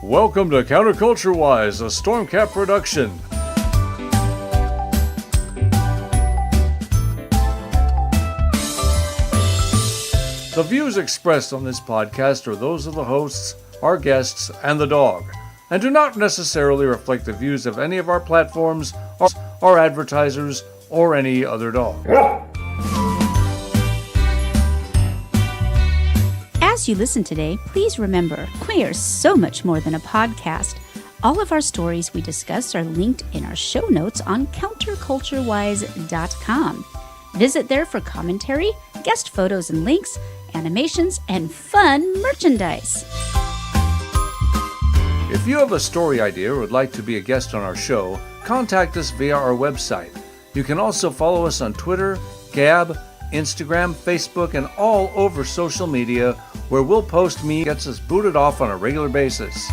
Welcome to Counterculture Wise, a Stormcap production. The views expressed on this podcast are those of the hosts, our guests, and the dog, and do not necessarily reflect the views of any of our platforms, our advertisers, or any other dog. As you listen today, please remember, we are so much more than a podcast. All of our stories we discuss are linked in our show notes on counterculturewise.com. Visit there for commentary, guest photos and links, animations, and fun merchandise. If you have a story idea or would like to be a guest on our show, contact us via our website. You can also follow us on Twitter, Gab, Instagram, Facebook, and all over social media, where we'll post me gets us booted off on a regular basis.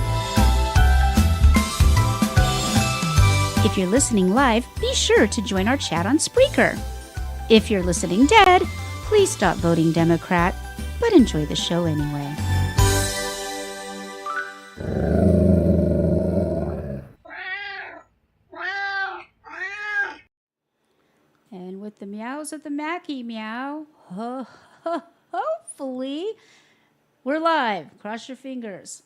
If you're listening live, be sure to join our chat on Spreaker. If you're listening dead, please stop voting Democrat, but enjoy the show anyway. And with the meows of the Mackie meow, hopefully, we're live. Cross your fingers.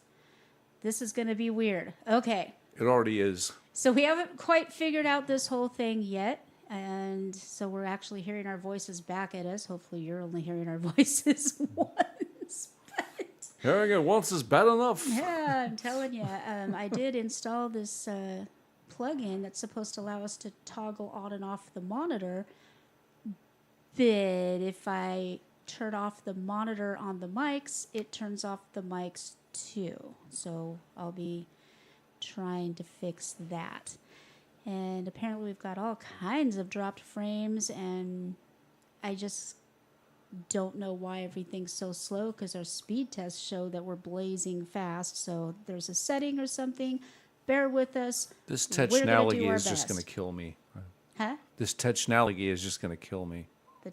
This is going to be weird. Okay. It already is. So we haven't quite figured out this whole thing yet. And so we're actually hearing our voices back at us. Hopefully you're only hearing our voices once. Hearing it once is bad enough. Yeah, I'm telling you. I did install this plug-in that's supposed to allow us to toggle on and off the monitor. But if I turn off the monitor on the mics, it turns off the mics too. So I'll be trying to fix that. And apparently we've got all kinds of dropped frames, and I just don't know why everything's so slow, because our speed tests show that we're blazing fast. So there's a setting or something. Bear with us. This technology is just going to kill me. Huh? This technology is just going to kill me. The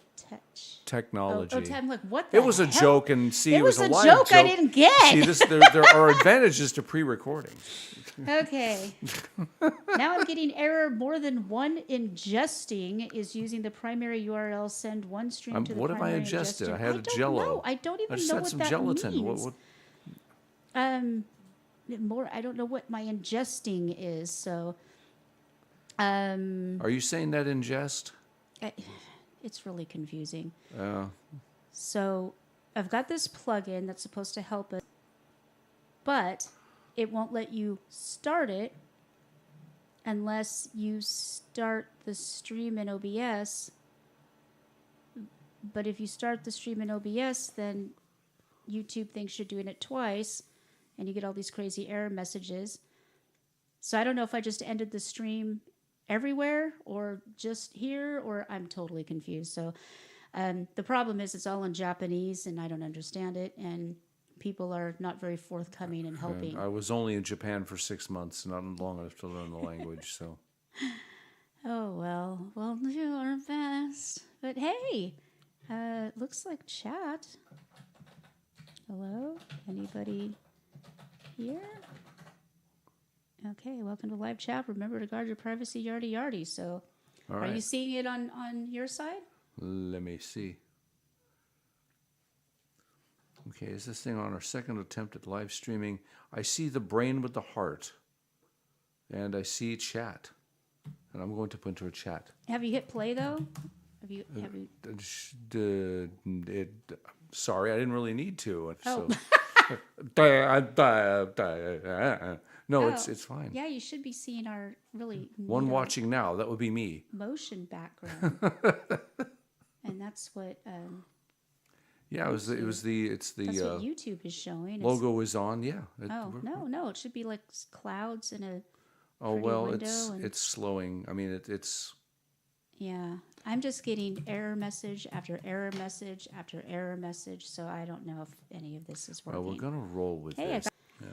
technology. I'm like, what the It was a hell? joke, and see, it was a live joke I didn't get. See, there are advantages to pre-recording. Okay. Now I'm getting error more than one ingesting is using the primary URL. Send one stream to the what have I primary ingested? ingesting. I had a Jello. Know. I don't even know what some that gelatin. means. More. I don't know what my ingesting is. So. Are you saying that ingest? It's really confusing. So I've got this plugin that's supposed to help us, but it won't let you start it unless you start the stream in OBS. But if you start the stream in OBS, then YouTube thinks you're doing it twice, and you get all these crazy error messages. So I don't know if I just ended the stream everywhere or just here, or I'm totally confused. So the problem is it's all in Japanese and I don't understand it, and people are not very forthcoming in helping. I was only in Japan for 6 months, not long enough to learn the language. So oh well, do our best. But hey, looks like chat. Hello, anybody here? Okay, welcome to live chat. Remember to guard your privacy, yardy yardy. So, all right. Are you seeing it on your side? Let me see. Okay, is this thing on our second attempt at live streaming? I see the brain with the heart, and I see chat, and I'm going to put into a chat. Have you hit play though? Have you? Sorry, I didn't really need to. Oh. So. No, it's fine. Yeah, you should be seeing our really one watching now. That would be me. Motion background, and that's what. Yeah, it's the that's what YouTube is showing. Logo is on. Yeah. No, it should be like clouds in a. Oh well, window it's slowing. I mean, it's. Yeah, I'm just getting error message after error message after error message, so I don't know if any of this is working. Well, we're gonna roll with this. Yes.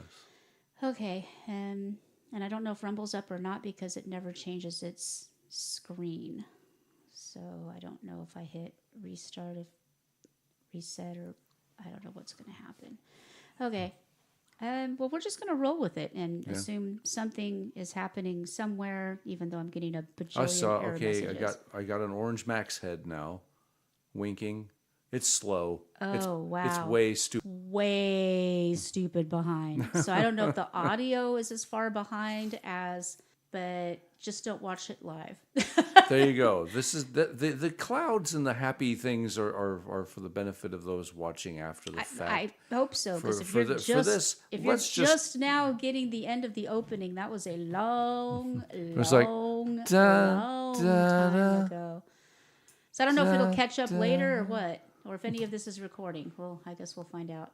Okay, and I don't know if Rumble's up or not because it never changes its screen. So I don't know if I hit restart, if reset, or I don't know what's going to happen. Okay, Well, we're just going to roll with it and assume something is happening somewhere, even though I'm getting a bajillion error messages. I got an orange max head now, winking. It's slow. Wow. It's way stupid. Way stupid behind. So I don't know if the audio is as far behind but just don't watch it live. There you go. This is the clouds and the happy things are for the benefit of those watching after the fact. I hope so, because if you're just now getting the end of the opening, that was a long time ago. So I don't know if it'll catch up later or what, or if any of this is recording. Well, I guess we'll find out.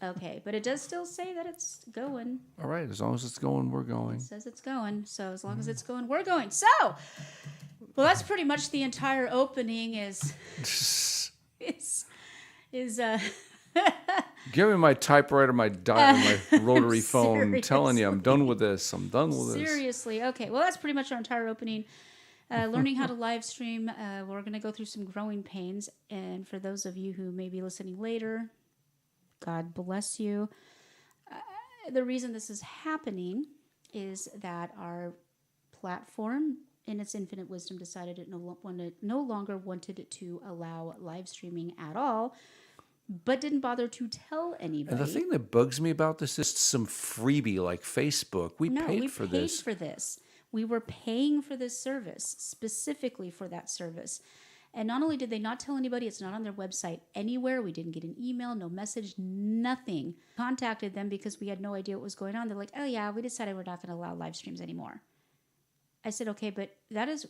Okay, but it does still say that it's going. All right, as long as it's going, we're going. It says it's going, so as long as it's going, we're going. So, well, that's pretty much the entire opening is Give me my typewriter, my rotary phone. I'm telling you, I'm done with this. Seriously, okay. Well, that's pretty much our entire opening. Learning how to live stream. We're going to go through some growing pains, and for those of you who may be listening later, God bless you. The reason this is happening is that our platform, in its infinite wisdom, decided it no longer wanted it to allow live streaming at all, but didn't bother to tell anybody. And the thing that bugs me about this is some freebie like Facebook. We paid for this. We were paying for this service, specifically for that service. And not only did they not tell anybody, it's not on their website anywhere. We didn't get an email, no message, nothing. Contacted them because we had no idea what was going on. They're like, oh yeah, we decided we're not going to allow live streams anymore. I said, okay, but that is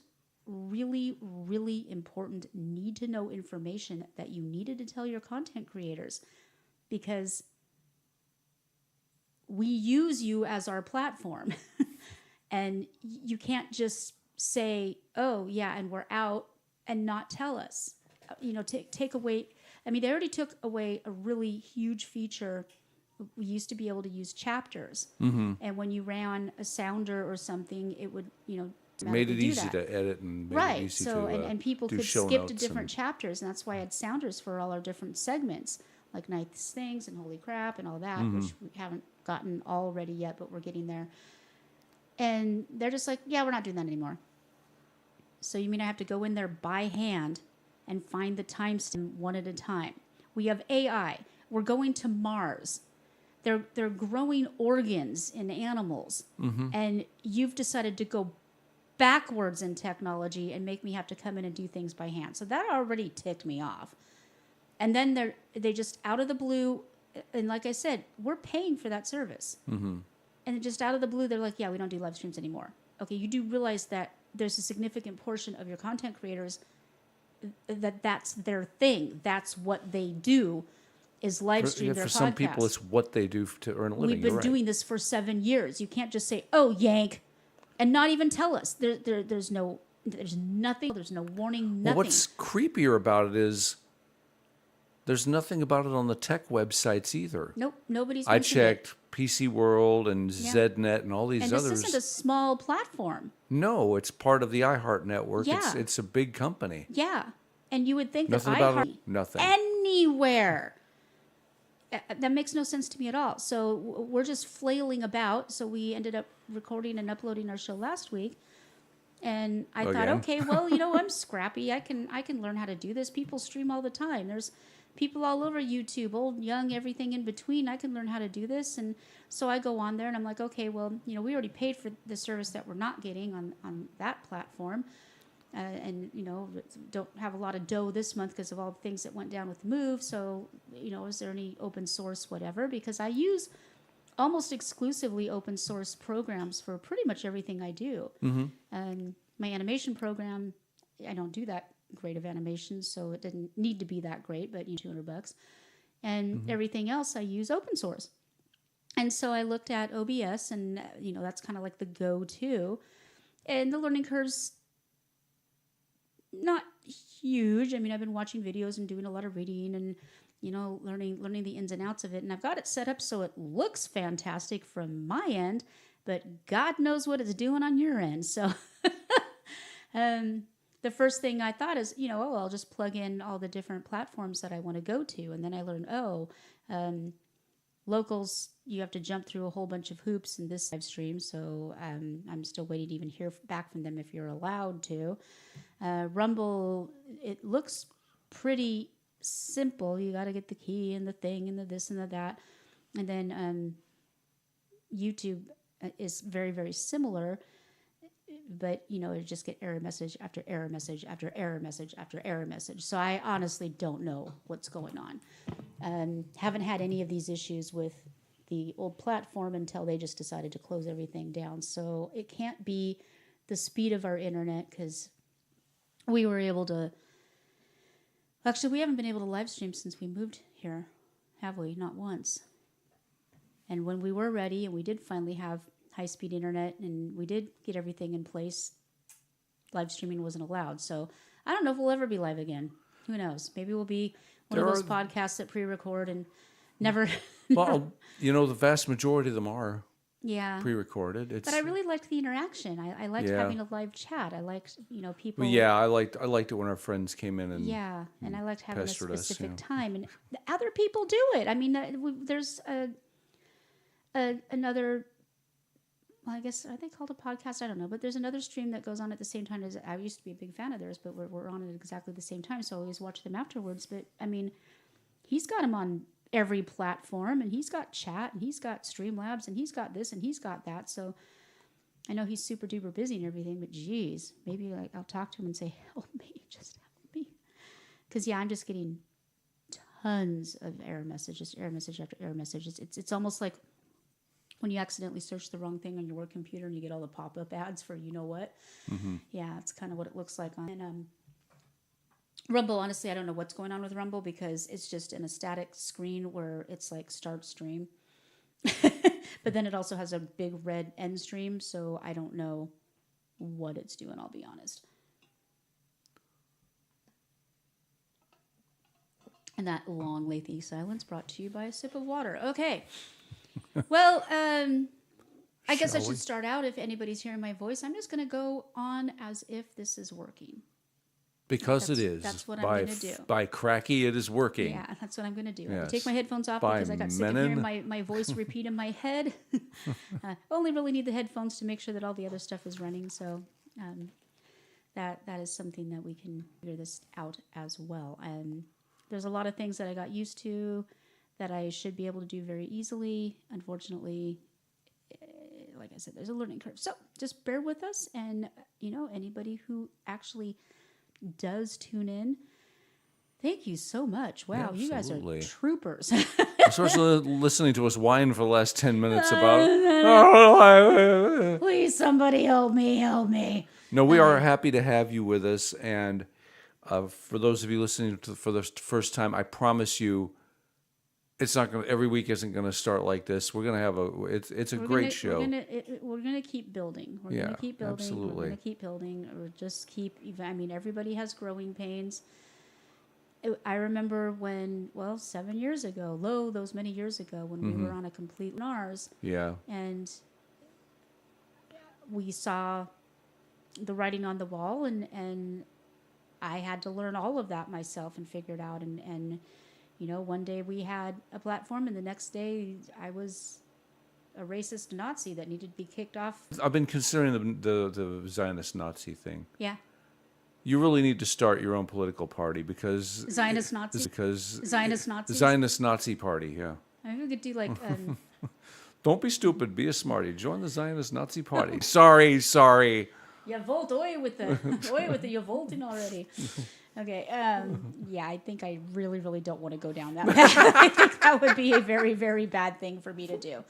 really, really important need to know information that you needed to tell your content creators, because we use you as our platform. And you can't just say, oh yeah, and we're out, and not tell us. Take away. I mean, they already took away a really huge feature. We used to be able to use chapters, and when you ran a sounder or something, it would made it easy to edit and made it easy to and people could skip to different chapters, and that's why I had sounders for all our different segments, like Nice Things and Holy Crap and all that, which we haven't gotten all ready yet, but we're getting there. And they're just like, yeah, we're not doing that anymore. So you mean I have to go in there by hand and find the timestamp one at a time? We have AI. We're going to Mars. They're growing organs in animals. And you've decided to go backwards in technology and make me have to come in and do things by hand. So that already ticked me off. And then they just out of the blue, and like I said, we're paying for that service. And just out of the blue, they're like, yeah, we don't do live streams anymore. Okay, you do realize that there's a significant portion of your content creators that's their thing. That's what they do, is live stream their podcast. For some people, it's what they do to earn a living. We've been doing this for 7 years. You can't just say, oh, yank, and not even tell us. There's nothing. There's no warning, nothing. Well, what's creepier about it is there's nothing about it on the tech websites either. Nope, nobody's I checked PC World and Znet and all these others. And this isn't a small platform. No, it's part of the iHeart network. Yeah. It's a big company. Yeah. And you would think nothing that about iHeart it, nothing. Anywhere. That makes no sense to me at all. So we're just flailing about. So we ended up recording and uploading our show last week. And I thought, okay, well, I'm scrappy. I can learn how to do this. People stream all the time. There's people all over YouTube, old, young, everything in between. I can learn how to do this. And so I go on there and I'm like, okay, well, we already paid for the service that we're not getting on that platform. And don't have a lot of dough this month because of all the things that went down with the move. So, is there any open source, whatever? Because I use almost exclusively open source programs for pretty much everything I do. And my animation program, I don't do that great of animations, so it didn't need to be that great, but $200. And everything else I use open source. And so I looked at OBS, and that's kind of like the go-to. And the learning curve's not huge. I mean, I've been watching videos and doing a lot of reading and learning the ins and outs of it. And I've got it set up so it looks fantastic from my end, but God knows what it's doing on your end. So the first thing I thought is, I'll just plug in all the different platforms that I want to go to. And then I learned, locals, you have to jump through a whole bunch of hoops in this live stream. So I'm still waiting to even hear back from them if you're allowed to. Rumble, it looks pretty simple. You got to get the key and the thing and the this and the that. And then YouTube is very, very similar. But, you know, it just get error message after error message after error message after error message. So I honestly don't know what's going on. Haven't had any of these issues with the old platform until they just decided to close everything down. So it can't be the speed of our internet, because we were able to... Actually, we haven't been able to live stream since we moved here, have we? Not once. And when we were ready and we did finally have high-speed internet and we did get everything in place, live streaming wasn't allowed. So I don't know if we'll ever be live again. Who knows? Maybe we'll be one of those podcasts that pre-record and never... Well, you know, the vast majority of them are yeah, pre-recorded. But I really liked the interaction. I liked having a live chat. I liked, you know, people... Well, yeah, I liked it when our friends came in and and I liked having a specific us, time. And other people do it. I mean, there's another... Well, I guess, are they called a podcast? I don't know. But there's another stream that goes on at the same time as... I used to be a big fan of theirs, but we're on at exactly the same time, so I always watch them afterwards. But, I mean, he's got them on every platform, and he's got chat, and he's got Streamlabs, and he's got this, and he's got that. So I know he's super duper busy and everything, but geez, maybe I'll talk to him and say, help me, just help me. Because, yeah, I'm just getting tons of error message after error message. It's almost like when you accidentally search the wrong thing on your work computer and you get all the pop-up ads for you know what. Mm-hmm. Yeah, it's kind of what it looks like on. And Rumble, honestly, I don't know what's going on with Rumble, because it's just in a static screen where it's like start stream. But then it also has a big red end stream, so I don't know what it's doing, I'll be honest. And that long, lengthy silence brought to you by a sip of water. Okay. Well, I guess I should start out. If anybody's hearing my voice, I'm just going to go on as if this is working. Because it is. That's what I'm going to do. By cracky, it is working. Yeah, that's what I'm going to do. Yes. I'm going to take my headphones off because I got sick of hearing my voice repeat in my head. Only really need the headphones to make sure that all the other stuff is running. So that is something that we can figure this out as well. And there's a lot of things that I got used to that I should be able to do very easily. Unfortunately, like I said, there's a learning curve. So just bear with us. And, you know, anybody who actually does tune in, thank you so much. Wow, you guys are troopers. Especially listening to us whine for the last 10 minutes about please, somebody help me. No, we are happy to have you with us. And for those of you listening for the first time, I promise you, it's not going. Every week isn't going to start like this. We're going to have it's a great show. We're going to keep building. We're going to keep building. Absolutely. We're going to keep building. Or just keep. I mean, everybody has growing pains. I remember when, 7 years ago, those many years ago, when we were on a complete NARS. Yeah. And we saw the writing on the wall, and I had to learn all of that myself and figure it out. And you know, one day we had a platform, and the next day I was a racist Nazi that needed to be kicked off. I've been considering the Zionist Nazi thing. Yeah. You really need to start your own political party because... Zionist Nazi? Zionist Nazi? Zionist Nazi party, yeah. I think we could do like... Don't be stupid, be a smarty. Join the Zionist Nazi party. Sorry. You volt away with the you're volting already. Okay, yeah, I think I really, really don't want to go down that path. I think that would be a very, very bad thing for me to do.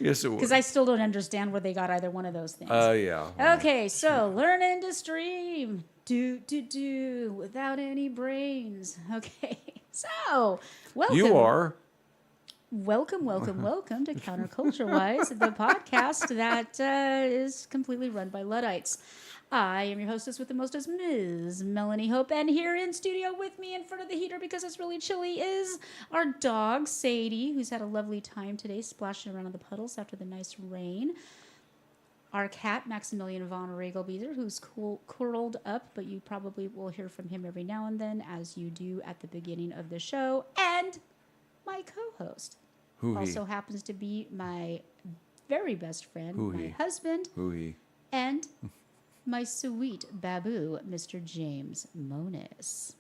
Yes, it would. Because I still don't understand where they got either one of those things. Yeah. Okay, so learning to stream. Do, without any brains. Okay, so, welcome. You are. Welcome to Counterculture Wise, the podcast that is completely run by Luddites. I am your hostess with the mostest, Ms. Melanie Hope, and here in studio with me in front of the heater because it's really chilly is our dog, Sadie, who's had a lovely time today splashing around in the puddles after the nice rain. Our cat, Maximilian von Regelbeezer, who's curled up, but you probably will hear from him every now and then, as you do at the beginning of the show, and my co-host. also happens to be my very best friend, my husband, and my sweet baboo, Mr. James Monis.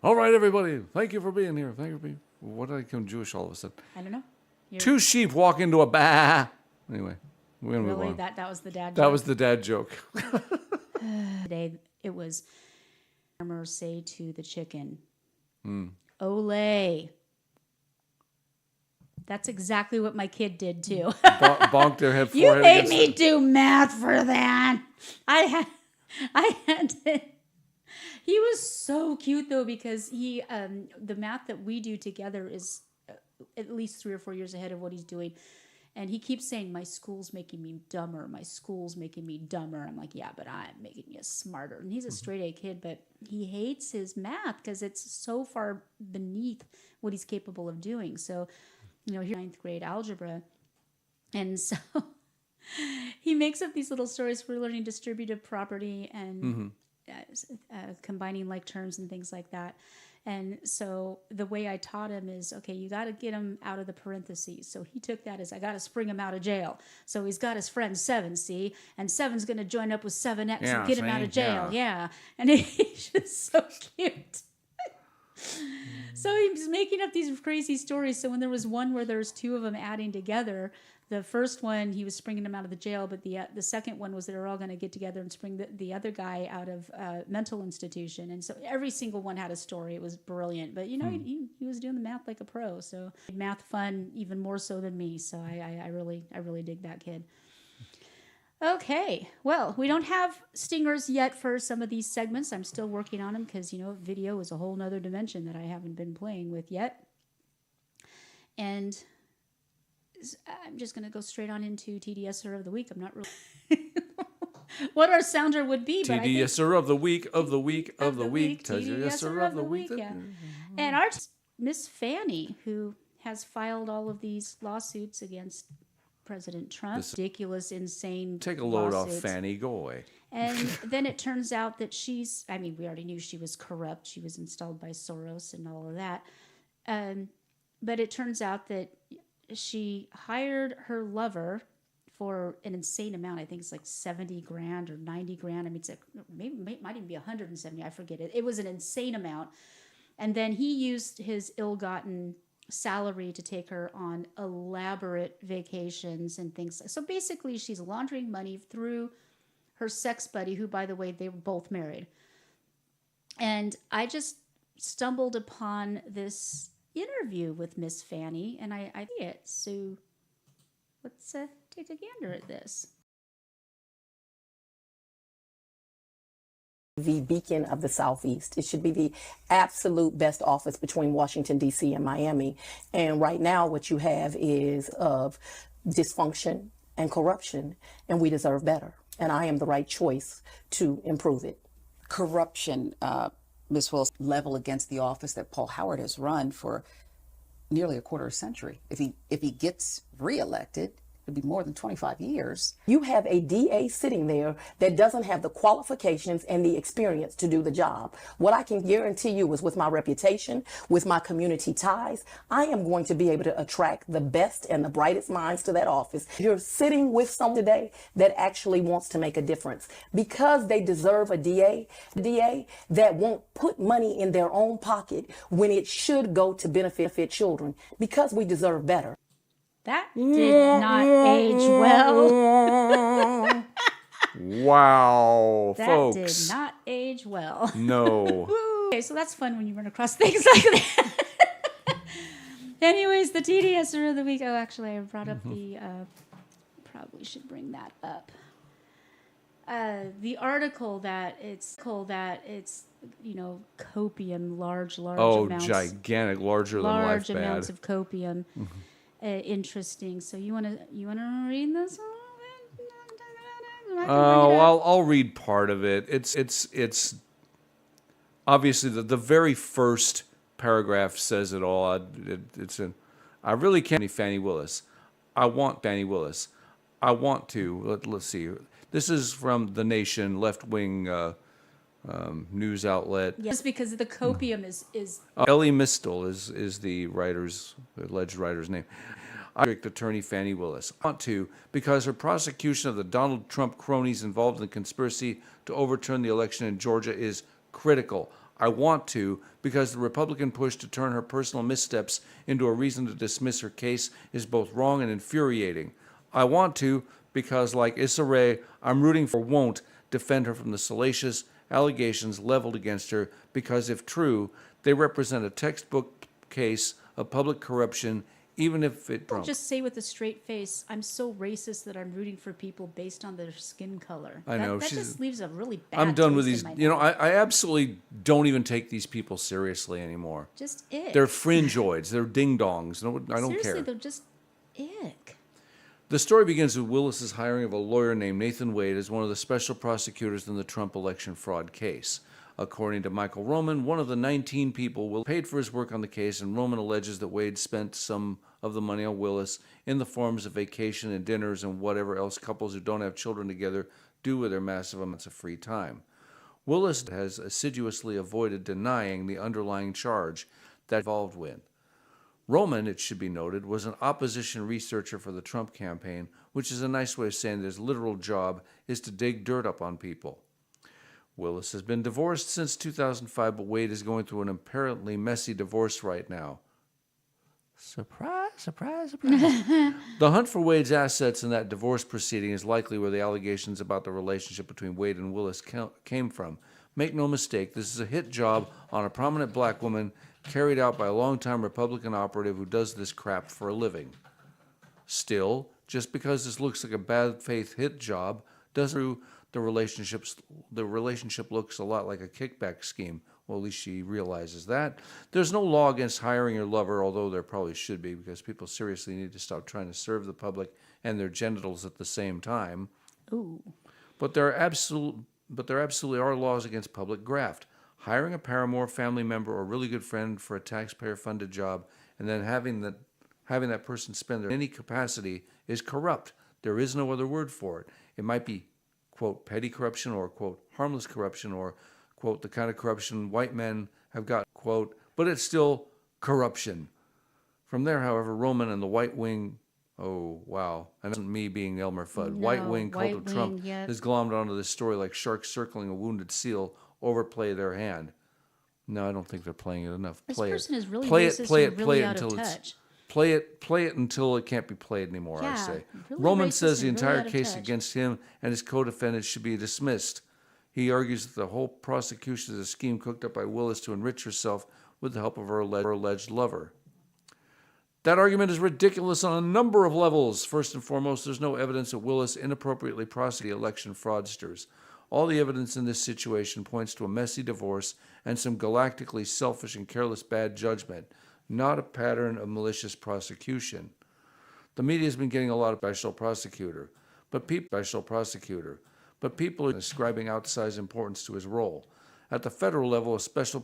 All right, everybody. Thank you for being here. Thank you for being. What did I become Jewish all of a sudden? I don't know. Two sheep walk into a bah. Anyway, we're gonna move on. That was the dad joke? That was the dad joke. Today it was farmers say to the chicken, Olay. That's exactly what my kid did too. Bonk their head. You made me do math for that. I had to. He was so cute though, because he the math that we do together is at least 3 or 4 years ahead of what he's doing. And he keeps saying, my school's making me dumber. My school's making me dumber. I'm like, yeah, but I'm making you smarter. And he's a straight A kid, but he hates his math because it's so far beneath what he's capable of doing. So, here's 9th grade algebra. And so he makes up these little stories for learning distributive property and combining like terms and things like that. And so the way I taught him is, okay, you got to get him out of the parentheses. So he took that as, I got to spring him out of jail. So he's got his friend 7, see? And 7's going to join up with 7X and get him out of jail. Yeah. And he's just so cute. So he's making up these crazy stories. So when there was one where there's 2 of them adding together, the first one, he was springing him out of the jail, but the second one was they were all going to get together and spring the other guy out of mental institution. And so every single one had a story. It was brilliant. But, he was doing the math like a pro. So math fun even more so than me. So I really dig that kid. Okay. Well, we don't have stingers yet for some of these segments. I'm still working on them because, video is a whole nother dimension that I haven't been playing with yet. And I'm just going to go straight on into TDSer of the week. I'm not really what our sounder would be. TDSer of the week, of the week, of the week. TDSer of the week. Yeah. And our Miss Fanny, who has filed all of these lawsuits against President Trump. Ridiculous, insane Take a load off Fanny. Go away. And then it turns out that we already knew she was corrupt. She was installed by Soros and all of that. But it turns out that she hired her lover for an insane amount. I think it's like 70 grand or 90 grand. I mean, it's like maybe might even be 170. I forget it. It was an insane amount. And then he used his ill-gotten salary to take her on elaborate vacations and things. So basically, she's laundering money through her sex buddy, who, by the way, they were both married. And I just stumbled upon this interview with Miss Fanny, and I see it. So let's take a gander at this. The beacon of the Southeast. It should be the absolute best office between Washington, D.C. and Miami. And right now what you have is of dysfunction and corruption, and we deserve better. And I am the right choice to improve it. Corruption, Ms. Wills, level against the office that Paul Howard has run for nearly a quarter century. If he gets reelected, it'll be more than 25 years. You have a DA sitting there that doesn't have the qualifications and the experience to do the job. What I can guarantee you is with my reputation, with my community ties, I am going to be able to attract the best and the brightest minds to that office. You're sitting with someone today that actually wants to make a difference because they deserve a DA that won't put money in their own pocket when it should go to benefit children, because we deserve better. That did not age well. Wow, that folks. That did not age well. No. Okay, so that's fun when you run across things like that. Anyways, the TDSer of the week. Oh, actually, I brought up the... probably should bring that up. The article that it's copium, large amounts. Oh, gigantic, larger than life bad. Large amounts of copium. Interesting. So you want to read this one? I'll read part of it. It's obviously the very first paragraph says it all. I really can't. Fannie Willis. I want Fannie Willis. I want to. Let's see. This is from The Nation, left-wing news outlet. Yes, because the copium is Ellie Mistel is the alleged writer's name. District Attorney Fannie Willis. I want to because her prosecution of the Donald Trump cronies involved in the conspiracy to overturn the election in Georgia is critical. I want to because the Republican push to turn her personal missteps into a reason to dismiss her case is both wrong and infuriating. I want to because, like Issa Rae, I'm rooting for won't defend her from the salacious allegations leveled against her because, if true, they represent a textbook case of public corruption, even if it I'll just say with a straight face, I'm so racist that I'm rooting for people based on their skin color. I know, That just leaves a really bad I'm done with taste these. in my You know, mouth. I absolutely don't even take these people seriously anymore. Just ick. They're fringeoids. They're ding-dongs. No, I don't Seriously, care. they're just ick. The story begins with Willis's hiring of a lawyer named Nathan Wade as one of the special prosecutors in the Trump election fraud case. According to Michael Roman, one of the 19 people Will paid for his work on the case, and Roman alleges that Wade spent some of the money on Willis in the forms of vacation and dinners and whatever else couples who don't have children together do with their massive amounts of free time. Willis has assiduously avoided denying the underlying charge that involved with. Roman, it should be noted, was an opposition researcher for the Trump campaign, which is a nice way of saying that his literal job is to dig dirt up on people. Willis has been divorced since 2005, but Wade is going through an apparently messy divorce right now. Surprise, surprise, surprise. The hunt for Wade's assets in that divorce proceeding is likely where the allegations about the relationship between Wade and Willis came from. Make no mistake, this is a hit job on a prominent black woman carried out by a longtime Republican operative who does this crap for a living. Still, just because this looks like a bad faith hit job doesn't prove the relationship looks a lot like a kickback scheme. Well, at least she realizes that. There's no law against hiring your lover, although there probably should be, because people seriously need to stop trying to serve the public and their genitals at the same time. Ooh. But there absolutely are laws against public graft. Hiring a paramour, family member, or really good friend for a taxpayer-funded job, and then having that person spend their in any capacity is corrupt. There is no other word for it. It might be, quote, petty corruption, or, quote, harmless corruption, or, quote, the kind of corruption white men have got, quote, but it's still corruption. From there, however, Roman and the white wing, oh, wow, and that's me being Elmer Fudd, No, white wing cult white of Trump wing, yep. has glommed onto this story like sharks circling a wounded seal, overplay their hand. No, I don't think they're playing it enough. This Play person it. is really Play racist it, play and it, really play it out of until touch. it's play it until it can't be played anymore, I Yeah, say. really Roman racist says the and really entire out of case touch. against him and his co-defendants should be dismissed. He argues that the whole prosecution is a scheme cooked up by Willis to enrich herself with the help of her alleged lover. That argument is ridiculous on a number of levels. First and foremost, there's no evidence that Willis inappropriately prosecuted election fraudsters. All the evidence in this situation points to a messy divorce and some galactically selfish and careless bad judgment, not a pattern of malicious prosecution. The media has been getting a lot of special prosecutor, but people are ascribing outsized importance to his role. At the federal level, a special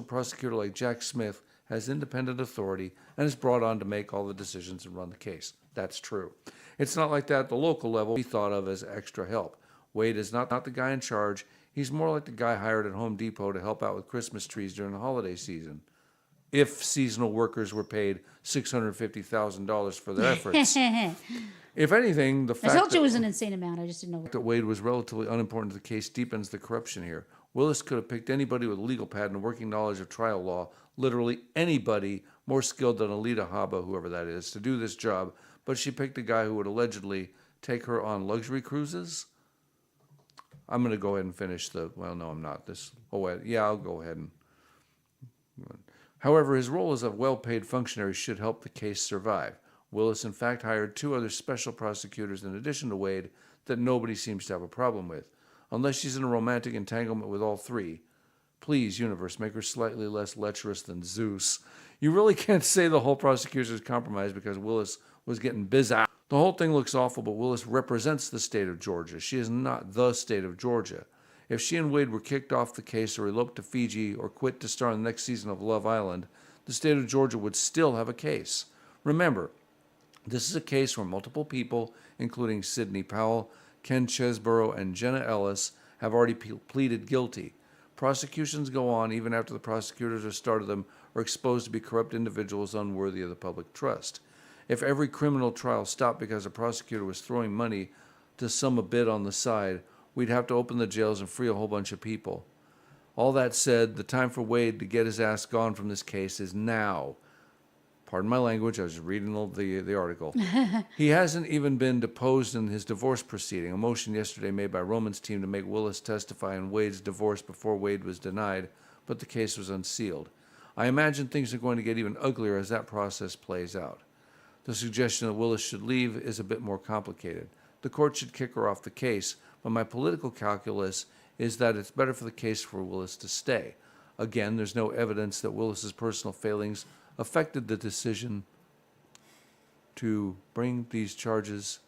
prosecutor like Jack Smith has independent authority and is brought on to make all the decisions and run the case. That's true. It's not like that at the local level. Be thought of as extra help. Wade is not the guy in charge. He's more like the guy hired at Home Depot to help out with Christmas trees during the holiday season. If seasonal workers were paid $650,000 for their efforts. If anything, the I fact told you it that, was an insane amount. I just didn't know. that Wade was relatively unimportant to the case deepens the corruption here. Willis could have picked anybody with a legal pad and working knowledge of trial law, literally anybody more skilled than Alita Habba, whoever that is, to do this job, but she picked a guy who would allegedly take her on luxury cruises. I'm going to go ahead and finish well, no, I'm not. I'll go ahead and... However, his role as a well-paid functionary should help the case survive. Willis, in fact, hired 2 other special prosecutors in addition to Wade that nobody seems to have a problem with. Unless she's in a romantic entanglement with all 3. Please, universe, make her slightly less lecherous than Zeus. You really can't say the whole prosecution is compromised because Willis was getting biz out. The whole thing looks awful, but Willis represents the state of Georgia. She is not the state of Georgia. If she and Wade were kicked off the case or eloped to Fiji or quit to star in the next season of Love Island, the state of Georgia would still have a case. Remember, this is a case where multiple people, including Sidney Powell, Ken Chesborough, and Jenna Ellis, have already pleaded guilty. Prosecutions go on even after the prosecutors who started them are exposed to be corrupt individuals unworthy of the public trust. If every criminal trial stopped because a prosecutor was throwing money to sum a bid on the side, we'd have to open the jails and free a whole bunch of people. All that said, the time for Wade to get his ass gone from this case is now. Pardon my language, I was reading the article. He hasn't even been deposed in his divorce proceeding, a motion yesterday made by Roman's team to make Willis testify in Wade's divorce before Wade was denied, but the case was unsealed. I imagine things are going to get even uglier as that process plays out. The suggestion that Willis should leave is a bit more complicated. The court should kick her off the case, but my political calculus is that it's better for the case for Willis to stay. Again, there's no evidence that Willis's personal failings affected the decision to bring these charges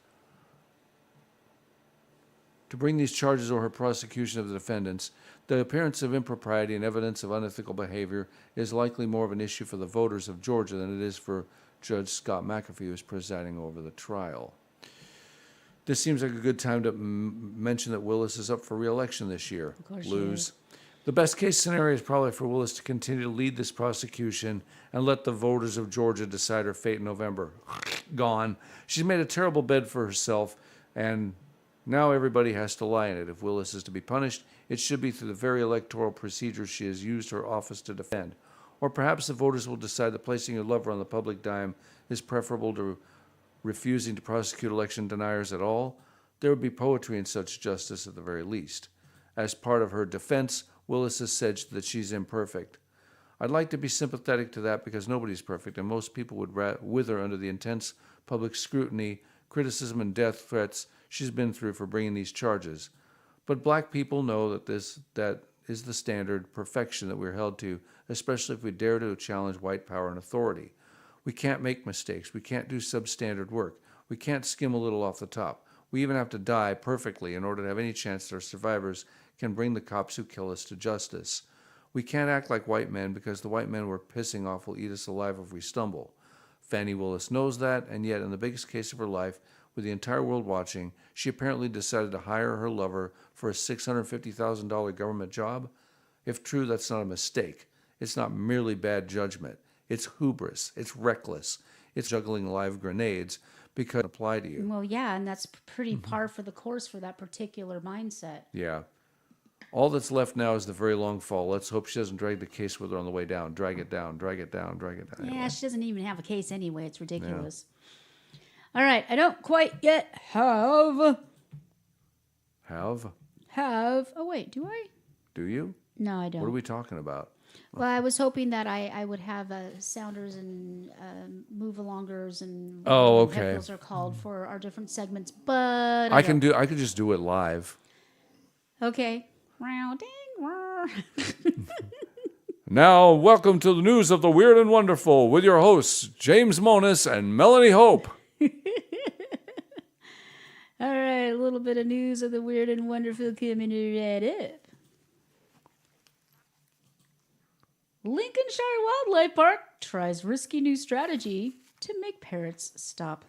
or her prosecution of the defendants. The appearance of impropriety and evidence of unethical behavior is likely more of an issue for the voters of Georgia than it is for Judge Scott McAfee, who is presiding over the trial. This seems like a good time to mention that Willis is up for re-election this year. Of course she Lose. is. The best case scenario is probably for Willis to continue to lead this prosecution and let the voters of Georgia decide her fate in November. Gone. She's made a terrible bed for herself, and now everybody has to lie in it. If Willis is to be punished, it should be through the very electoral procedures she has used her office to defend. Or perhaps the voters will decide that placing your lover on the public dime is preferable to refusing to prosecute election deniers at all. There would be poetry in such justice at the very least. As part of her defense, Willis has said that she's imperfect. I'd like to be sympathetic to that because nobody's perfect, and most people would wither under the intense public scrutiny, criticism, and death threats she's been through for bringing these charges. But black people know that that is the standard perfection that we're held to, especially if we dare to challenge white power and authority. We can't make mistakes. We can't do substandard work. We can't skim a little off the top. We even have to die perfectly in order to have any chance that our survivors can bring the cops who kill us to justice. We can't act like white men because the white men we're pissing off will eat us alive if we stumble. Fannie Willis knows that, and yet in the biggest case of her life, with the entire world watching, she apparently decided to hire her lover for a $650,000 government job. If true, that's not a mistake. It's not merely bad judgment. It's hubris. It's reckless. It's juggling live grenades because it apply to you. Well, yeah, and that's pretty par for the course for that particular mindset. Yeah. All that's left now is the very long fall. Let's hope she doesn't drag the case with her on the way down. Drag it down, drag it down, drag it down. Yeah, Anyway. she doesn't even have a case anyway. It's ridiculous. All right, I don't quite yet have. Oh, wait, do I? Do you? No, I don't. What are we talking about? Well, I was hoping that I would have sounders and move-alongers and Oh, whatever okay. those are called for our different segments, but I could just do it live. Okay. Row, ding, row. Now, welcome to the news of the weird and wonderful with your hosts, James Monis and Melanie Hope. All right, a little bit of news of the weird and wonderful coming right up. Lincolnshire Wildlife Park tries risky new strategy to make parrots stop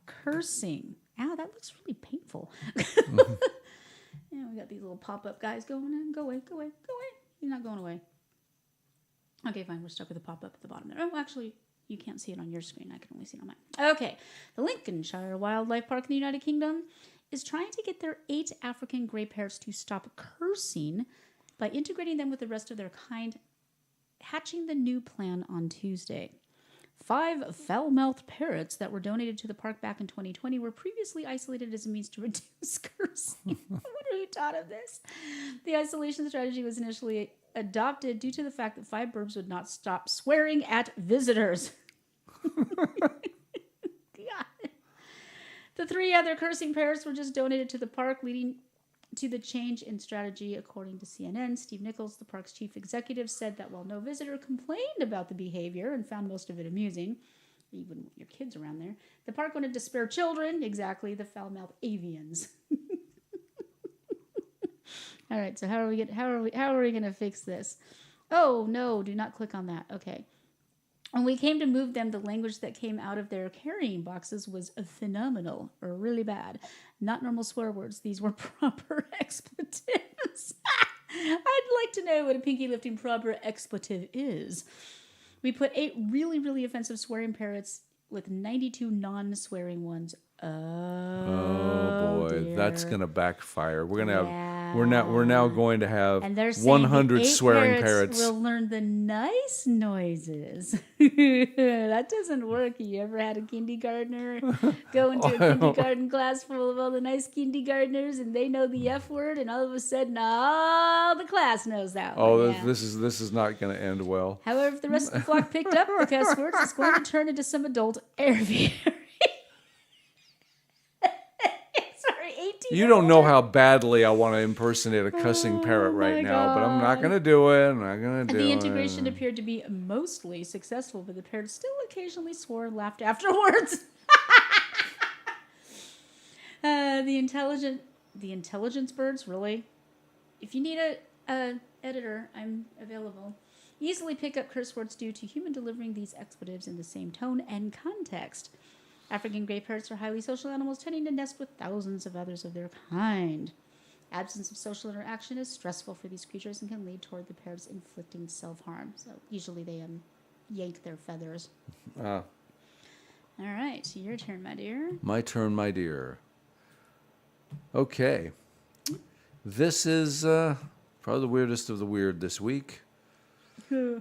cursing. Ow, that looks really painful. Yeah, we got these little pop-up guys going in. Go away, go away, go away. You're not going away. Okay, fine. We're stuck with the pop-up at the bottom there. Oh, actually, you can't see it on your screen. I can only see it on mine. Okay. The Lincolnshire Wildlife Park in the United Kingdom is trying to get their 8 African grey parrots to stop cursing by integrating them with the rest of their kind, hatching the new plan on Tuesday. 5 foul-mouthed parrots that were donated to the park back in 2020 were previously isolated as a means to reduce cursing. What are you taught of this? The isolation strategy was initially adopted due to the fact that 5 birds would not stop swearing at visitors. God. The 3 other cursing parrots were just donated to the park, leading to the change in strategy, according to CNN. Steve Nichols, the park's chief executive, said that while no visitor complained about the behavior and found most of it amusing, you wouldn't want your kids around there, the park wanted to spare children, exactly, the foul-mouthed avians. All right, so how are we going to fix this? Oh, no, do not click on that. Okay. When we came to move them, the language that came out of their carrying boxes was phenomenal, or really bad. Not normal swear words. These were proper expletives. I'd like to know what a pinky lifting proper expletive is. We put 8 really, really offensive swearing parrots with 92 non-swearing ones. Oh boy, dear. that's gonna backfire. We're gonna Yeah. have we're now going to have And they're saying 100 the 8 swearing parrots parrots. will learn the nice noises. That doesn't work. You ever had a kindergartner go into a kindergarten class full of all the nice kindergartners and they know the F word and all of a sudden all the class knows that Oh, one. Yeah. this is not going to end well. However, if the rest of the flock picked up the cuss words, it's going to turn into some adult aviary. Sorry, 18. You don't know how badly I want to impersonate a cussing parrot right my now, but I'm not God. going to do it. I'm not going to do The it. integration appeared to be mostly successful, but the parrots still occasionally swore and laughed afterwards. The intelligence birds, really? If you need a editor, I'm available. Easily pick up curse words due to human delivering these expletives in the same tone and context. African gray parrots are highly social animals, tending to nest with thousands of others of their kind. Absence of social interaction is stressful for these creatures and can lead toward the parrots inflicting self-harm. So usually they yank their feathers. All right, your turn, my dear. My turn, my dear. Okay. This is probably the weirdest of the weird this week. Why?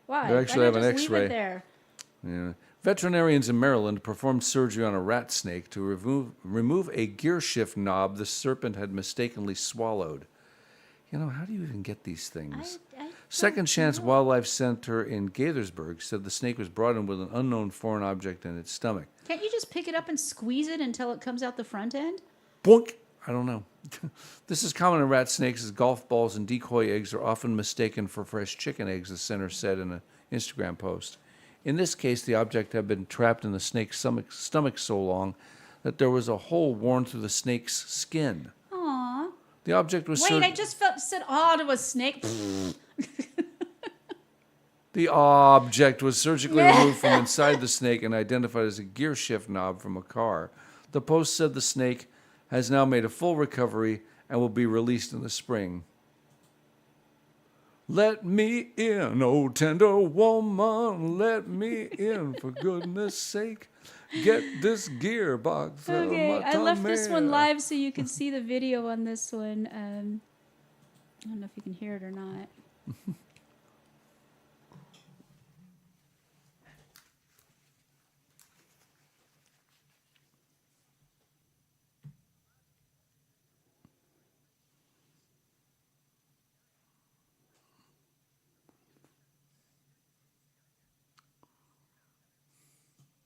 They actually have an Why not just leave X-ray. it there? Yeah. Veterinarians in Maryland performed surgery on a rat snake to remove a gear shift knob the serpent had mistakenly swallowed. You know, how do you even get these things? I Second Chance Wildlife Center in Gaithersburg said the snake was brought in with an unknown foreign object in its stomach. Can't you just pick it up and squeeze it until it comes out the front end? Boink! I don't know. This is common in rat snakes as golf balls and decoy eggs are often mistaken for fresh chicken eggs, the center said in an Instagram post. In this case, the object had been trapped in the snake's stomach so long that there was a hole worn through the snake's skin. Aww. The object was Wait, I just said aw to a snake. The object was surgically removed from inside the snake and identified as a gear shift knob from a car. The post said the snake has now made a full recovery and will be released in the spring. Let me in, oh tender woman, let me in, for goodness sake. Get this gearbox out of Okay, my I left this one tummy. live so you can see the video on this one. I don't know if you can hear it or not.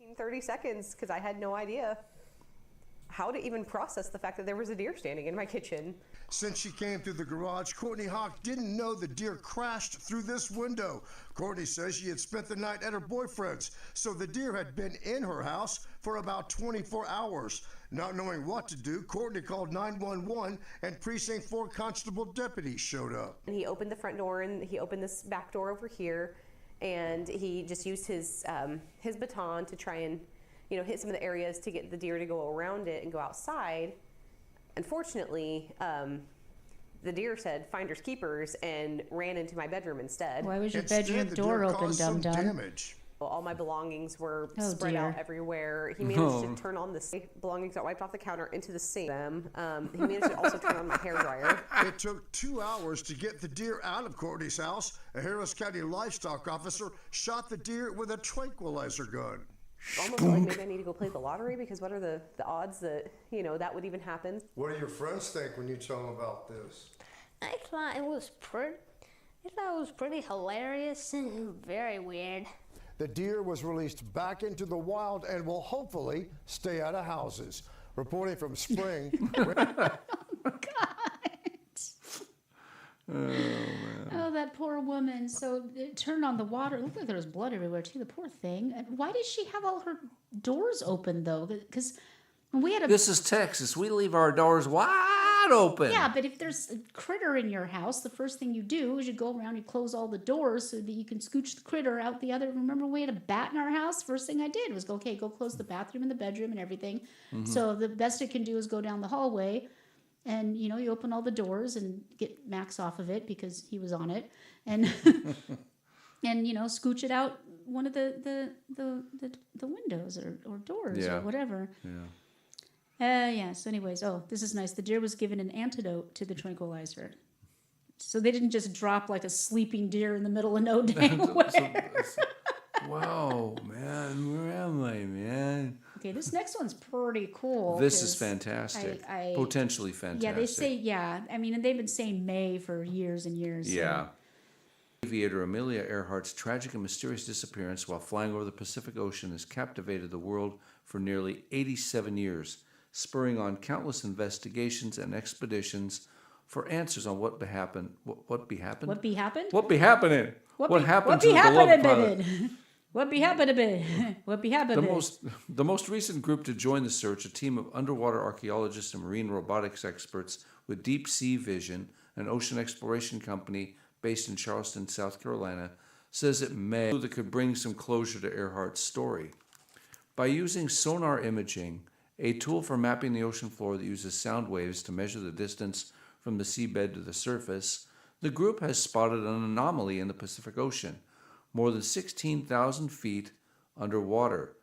In 30 seconds because I had no idea how to even process the fact that there was a deer standing in my kitchen. Since she came through the garage, Courtney Hawk didn't know the deer crashed through this window. Courtney says she had spent the night at her boyfriend's, so the deer had been in her house for about 24 hours. Not knowing what to do, Courtney called 911 and Precinct 4 constable deputies showed up. And he opened the front door and he opened this back door over here, and he just used his baton to try and, you know, hit some of the areas to get the deer to go around it and go outside. Unfortunately, the deer said finders keepers and ran into my bedroom instead. Why was your Instead, bedroom the door deer open, caused some dum-dum? damage. All my belongings were Oh, spread dear. out everywhere. He managed to turn on the belongings got wiped off the counter into the sink. He managed to also turn on my hairdryer. It took 2 hours to get the deer out of Courtney's house. A Harris County livestock officer shot the deer with a tranquilizer gun. Almost felt like maybe I need to go play the lottery, because what are the odds that, you know, that would even happen? What do your friends think when you tell them about this? I thought it was pretty hilarious and very weird. The deer was released back into the wild and will hopefully stay out of houses. Reporting from Spring. Oh, that poor woman. So it turned on the water. It looked like there was blood everywhere, too. The poor thing. And why did she have all her doors open, though? Because we had a... This is Texas. We leave our doors wide open. Yeah, but if there's a critter in your house, the first thing you do is you go around, you close all the doors so that you can scooch the critter out the other. Remember when we had a bat in our house? First thing I did was go close the bathroom and the bedroom and everything. So the best it can do is go down the hallway And, you know, you open all the doors and get Max off of it because he was on it. And, and you know, scooch it out one of the windows or doors Yeah. or whatever. Yeah. So anyways, this is nice. The deer was given an antidote to the tranquilizer. So they didn't just drop like a sleeping deer in the middle of no nowhere. Wow, man, where am I, man? Okay, this next one's pretty cool. This is 'cause fantastic. I- Potentially fantastic. Yeah, they say, I mean, and they've been saying May for years and years. so- Yeah. Aviator Amelia Earhart's tragic and mysterious disappearance while flying over the Pacific Ocean has captivated the world for nearly 87 years, spurring on countless investigations and expeditions for answers on what happened. What be happened? What be happened? What be happening? What happened to be the beloved happening, pilot? baby? What be happening, baby? What be happening? The most recent group to join the search, a team of underwater archaeologists and marine robotics experts with deep sea vision, an ocean exploration company based in Charleston, South Carolina, says it may that could bring some closure to Earhart's story. By using sonar imaging, a tool for mapping the ocean floor that uses sound waves to measure the distance from the seabed to the surface, the group has spotted an anomaly in the Pacific Ocean, more than 16,000 feet underwater.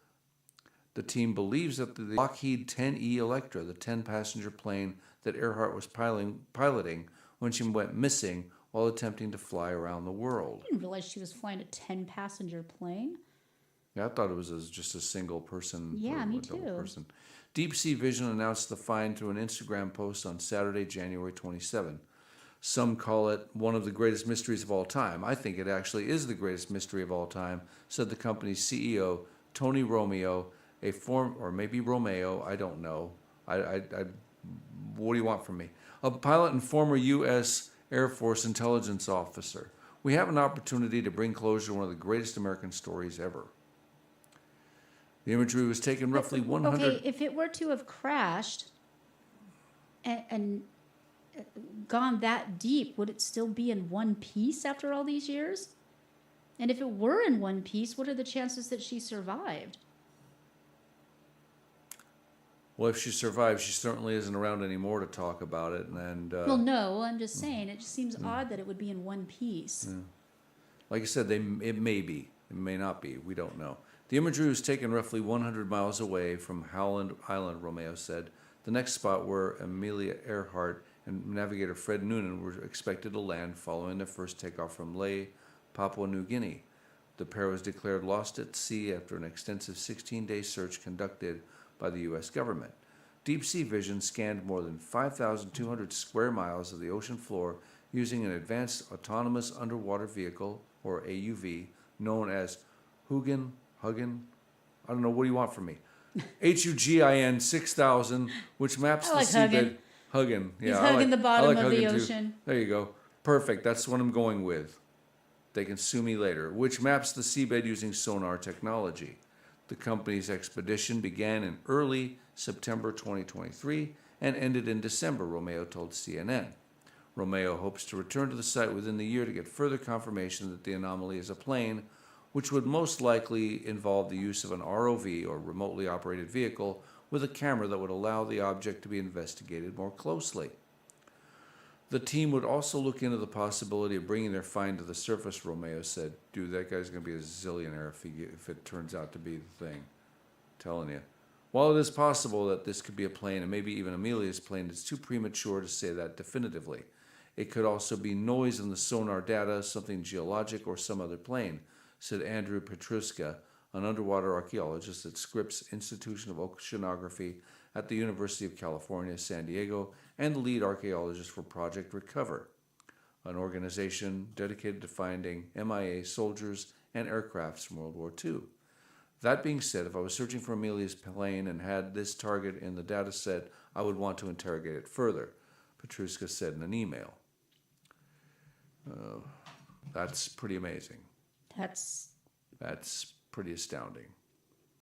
The team believes that the Lockheed 10E Electra, the 10-passenger plane that Earhart was piloting when she went missing while attempting to fly around the world. I didn't realize she was flying a 10-passenger plane. Yeah, I thought it was just a single person. Yeah, or me a double too. Person. Deep Sea Vision announced the find through an Instagram post on Saturday, January 27. Some call it one of the greatest mysteries of all time. I think it actually is the greatest mystery of all time, said the company's CEO, Tony Romeo, or maybe Romeo, I don't know. What do you want from me? A pilot and former U.S. Air Force intelligence officer. We have an opportunity to bring closure to one of the greatest American stories ever. The imagery was taken roughly 100... Okay, if it were to have crashed and gone that deep, would it still be in one piece after all these years? And if it were in one piece, what are the chances that she survived? Well, if she survives, she certainly isn't around anymore to talk about it. And Well, no, I'm just saying, it just seems odd that it would be in one piece. like I said, it may be. It may not be. We don't know. The imagery was taken roughly 100 miles away from Howland Island, Romeo said. The next spot where Amelia Earhart and navigator Fred Noonan were expected to land following their first takeoff from Lae, Papua New Guinea. The pair was declared lost at sea after an extensive 16-day search conducted by the U.S. government. Deep Sea Vision scanned more than 5,200 square miles of the ocean floor using an advanced autonomous underwater vehicle, or AUV, known as Hugin, I don't know, what do you want from me? HUGIN 6000, which maps I like the seabed. Huggin. Yeah, He's I hugging the bottom of the Huggin' too. ocean. There you go. Perfect. That's what I'm going with. They can sue me later. Which maps the seabed using sonar technology. The company's expedition began in early September 2023 and ended in December, Romeo told CNN. Romeo hopes to return to the site within the year to get further confirmation that the anomaly is a plane, which would most likely involve the use of an ROV, or remotely operated vehicle, with a camera that would allow the object to be investigated more closely. The team would also look into the possibility of bringing their find to the surface, Romeo said. Dude, that guy's going to be a zillionaire if it turns out to be the thing. I'm telling you. While it is possible that this could be a plane, and maybe even Amelia's plane, it's too premature to say that definitively. It could also be noise in the sonar data, something geologic, or some other plane, said Andrew Petruska, an underwater archaeologist at Scripps Institution of Oceanography at the University of California, San Diego, and the lead archaeologist for Project Recover, an organization dedicated to finding MIA soldiers and aircrafts from World War II. That being said, if I was searching for Amelia's plane and had this target in the data set, I would want to interrogate it further, Petruska said in an email. That's pretty amazing. That's That's pretty astounding.